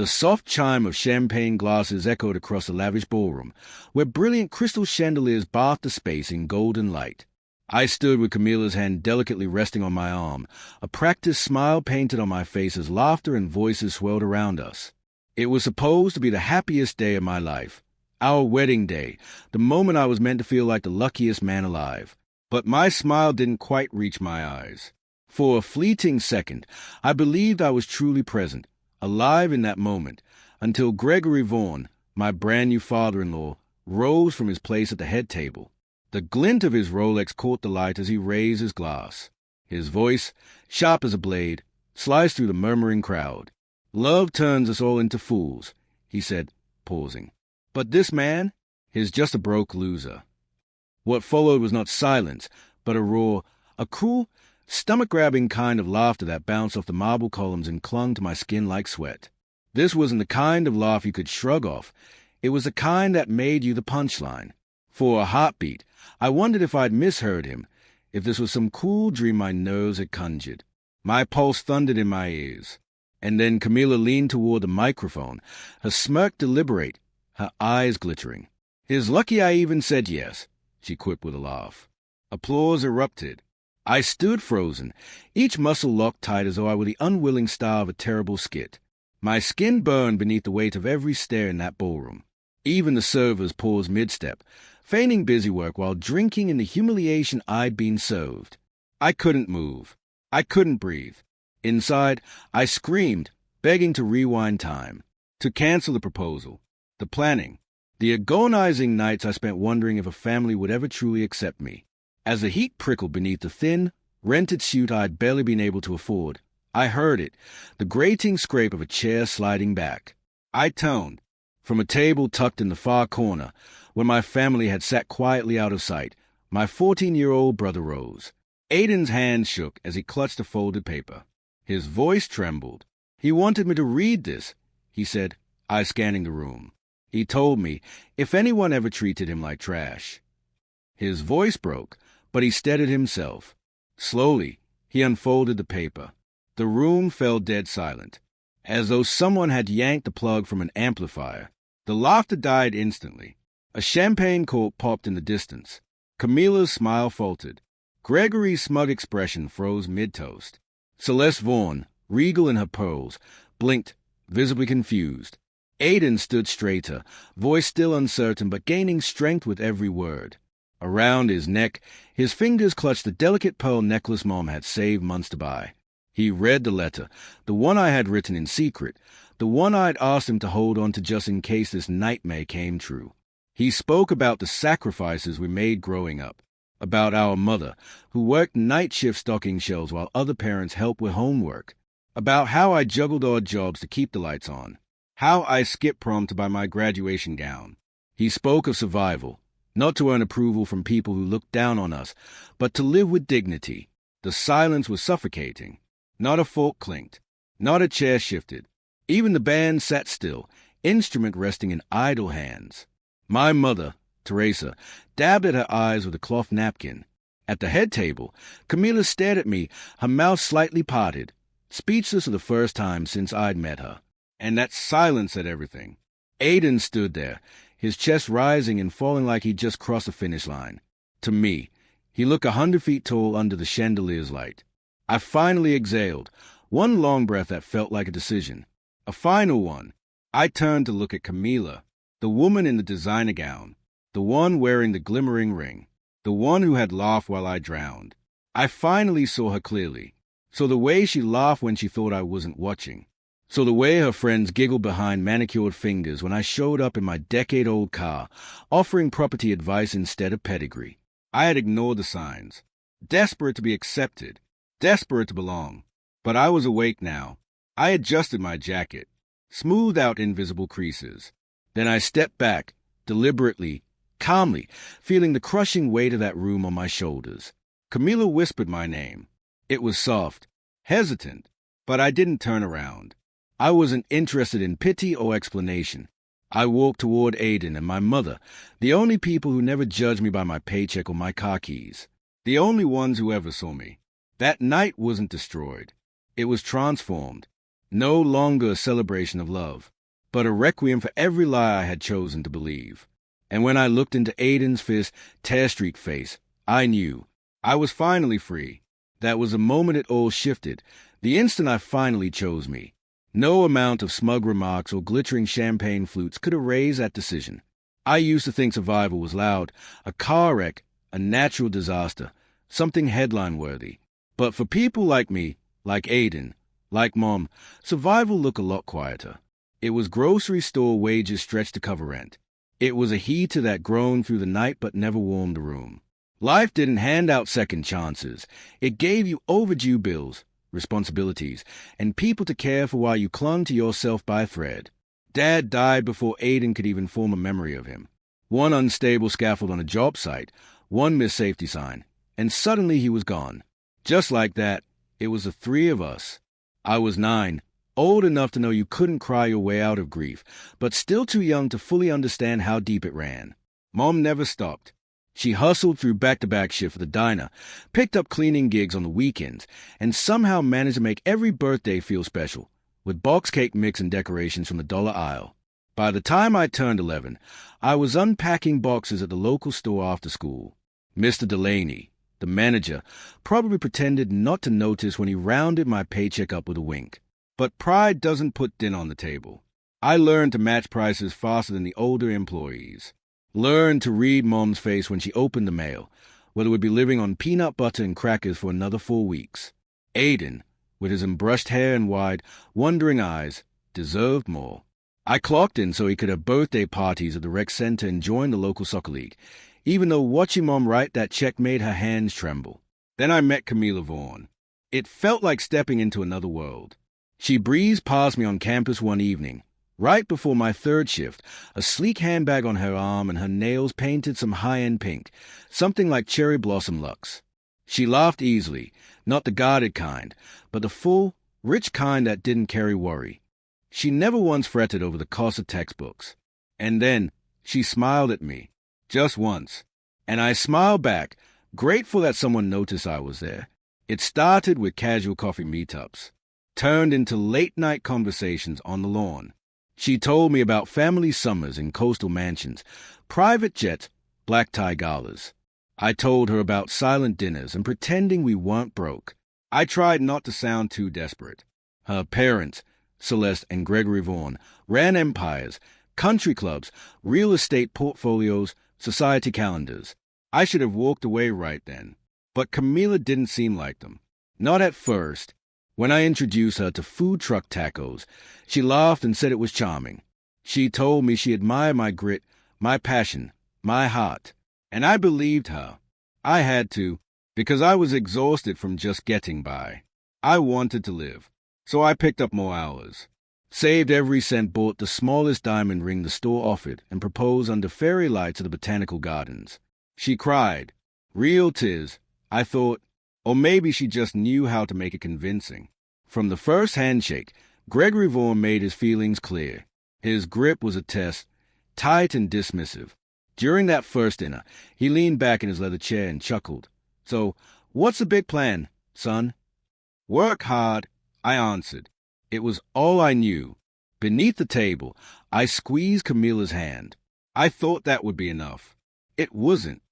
The soft chime of champagne glasses echoed across the lavish ballroom, where brilliant crystal chandeliers bathed the space in golden light. I stood with Camilla's hand delicately resting on my arm, a practiced smile painted on my face as laughter and voices swelled around us. It was supposed to be the happiest day of my life, our wedding day, the moment I was meant to feel like the luckiest man alive. But my smile didn't quite reach my eyes. For a fleeting second, I believed I was truly present, alive in that moment, until Gregory Vaughn, my brand-new father-in-law, rose from his place at the head table. The glint of his Rolex caught the light as he raised his glass. His voice, sharp as a blade, sliced through the murmuring crowd. "Love turns us all into fools," he said, pausing. "But this man is just a broke loser." What followed was not silence, but a roar, a cruel, stomach-grabbing kind of laughter that bounced off the marble columns and clung to my skin like sweat. This wasn't the kind of laugh you could shrug off. It was the kind that made you the punchline. For a heartbeat, I wondered if I'd misheard him, if this was some cool dream my nerves had conjured. My pulse thundered in my ears. And then Camilla leaned toward the microphone, her smirk deliberate, her eyes glittering. "It's lucky I even said yes," she quipped with a laugh. Applause erupted. I stood frozen, each muscle locked tight as though I were the unwilling star of a terrible skit. My skin burned beneath the weight of every stare in that ballroom. Even the servers paused mid-step, feigning busywork while drinking in the humiliation I'd been served. I couldn't move. I couldn't breathe. Inside, I screamed, begging to rewind time, to cancel the proposal, the planning, the agonizing nights I spent wondering if a family would ever truly accept me. As the heat prickled beneath the thin, rented suit I'd barely been able to afford, I heard it, the grating scrape of a chair sliding back. I turned. From a table tucked in the far corner, where my family had sat quietly out of sight, my 14-year-old brother rose. Aiden's hand shook as he clutched a folded paper. His voice trembled. "He wanted me to read this," he said, eyes scanning the room. "He told me if anyone ever treated him like trash." His voice broke, but he steadied himself. Slowly, he unfolded the paper. The room fell dead silent, as though someone had yanked the plug from an amplifier. The laughter died instantly. A champagne cork popped in the distance. Camilla's smile faltered. Gregory's smug expression froze mid-toast. Celeste Vaughn, regal in her pearls, blinked, visibly confused. Aiden stood straighter, voice still uncertain but gaining strength with every word. Around his neck, his fingers clutched the delicate pearl necklace Mom had saved months to buy. He read the letter, the one I had written in secret, the one I'd asked him to hold on to just in case this nightmare came true. He spoke about the sacrifices we made growing up, about our mother, who worked night shift stocking shelves while other parents helped with homework, about how I juggled odd jobs to keep the lights on, how I skipped prom to buy my graduation gown. He spoke of survival, not to earn approval from people who looked down on us, but to live with dignity. The silence was suffocating. Not a fork clinked, not a chair shifted. Even the band sat still, instrument resting in idle hands. My mother, Teresa, dabbed at her eyes with a cloth napkin. At the head table, Camilla stared at me, her mouth slightly parted, speechless for the first time since I'd met her. And that silence said everything. Aiden stood there, his chest rising and falling like he'd just crossed the finish line. To me, he looked 100 feet tall under the chandelier's light. I finally exhaled, one long breath that felt like a decision. A final one. I turned to look at Camilla, the woman in the designer gown, the one wearing the glimmering ring, the one who had laughed while I drowned. I finally saw her clearly. So the way she laughed when she thought I wasn't watching. So the way her friends giggled behind manicured fingers when I showed up in my decade-old car, offering property advice instead of pedigree. I had ignored the signs, desperate to be accepted, desperate to belong. But I was awake now. I adjusted my jacket, smoothed out invisible creases. Then I stepped back, deliberately, calmly, feeling the crushing weight of that room on my shoulders. Camilla whispered my name. It was soft, hesitant, but I didn't turn around. I wasn't interested in pity or explanation. I walked toward Aiden and my mother, the only people who never judged me by my paycheck or my car keys, the only ones who ever saw me. That night wasn't destroyed. It was transformed. No longer a celebration of love, but a requiem for every lie I had chosen to believe. And when I looked into Aiden's fierce, tear-streaked face, I knew I was finally free. That was the moment it all shifted, the instant I finally chose me. No amount of smug remarks or glittering champagne flutes could erase that decision. I used to think survival was loud, a car wreck, a natural disaster, something headline-worthy. But for people like me, like Aiden, like Mom, survival looked a lot quieter. It was grocery store wages stretched to cover rent. It was a heater that groaned through the night but never warmed the room. Life didn't hand out second chances. It gave you overdue bills, responsibilities, and people to care for while you clung to yourself by a thread. Dad died before Aiden could even form a memory of him. One unstable scaffold on a job site, one missed safety sign, and suddenly he was gone. Just like that, it was the three of us. I was 9, old enough to know you couldn't cry your way out of grief, but still too young to fully understand how deep it ran. Mom never stopped. She hustled through back-to-back shifts at the diner, picked up cleaning gigs on the weekends, and somehow managed to make every birthday feel special, with box cake mix and decorations from the dollar aisle. By the time I turned 11, I was unpacking boxes at the local store after school. Mr. Delaney, the manager, probably pretended not to notice when he rounded my paycheck up with a wink. But pride doesn't put dinner on the table. I learned to match prices faster than the older employees. Learned to read Mom's face when she opened the mail, whether we'd be living on peanut butter and crackers for another 4 weeks. Aiden, with his unbrushed hair and wide, wondering eyes, deserved more. I clocked in so he could have birthday parties at the rec center and join the local soccer league, even though watching Mom write that check made her hands tremble. Then I met Camila Vaughn. It felt like stepping into another world. She breezed past me on campus one evening, right before my third shift, a sleek handbag on her arm and her nails painted some high-end pink, something like cherry blossom luxe. She laughed easily, not the guarded kind, but the full, rich kind that didn't carry worry. She never once fretted over the cost of textbooks. And then she smiled at me, just once, and I smiled back, grateful that someone noticed I was there. It started with casual coffee meetups, turned into late-night conversations on the lawn. She told me about family summers in coastal mansions, private jets, black tie galas. I told her about silent dinners and pretending we weren't broke. I tried not to sound too desperate. Her parents, Celeste and Gregory Vaughn, ran empires, country clubs, real estate portfolios, society calendars. I should have walked away right then. But Camila didn't seem like them. Not at first. When I introduced her to food truck tacos, she laughed and said it was charming. She told me she admired my grit, my passion, my heart. And I believed her. I had to, because I was exhausted from just getting by. I wanted to live, so I picked up more hours. Saved every cent, bought the smallest diamond ring the store offered, and proposed under fairy lights at the botanical gardens. She cried. Real tears, I thought. Or maybe she just knew how to make it convincing. From the first handshake, Gregory Vaughn made his feelings clear. His grip was a test, tight and dismissive. During that first dinner, he leaned back in his leather chair and chuckled. So, what's the big plan, son? Work hard, I answered. It was all I knew. Beneath the table, I squeezed Camila's hand. I thought that would be enough. It wasn't.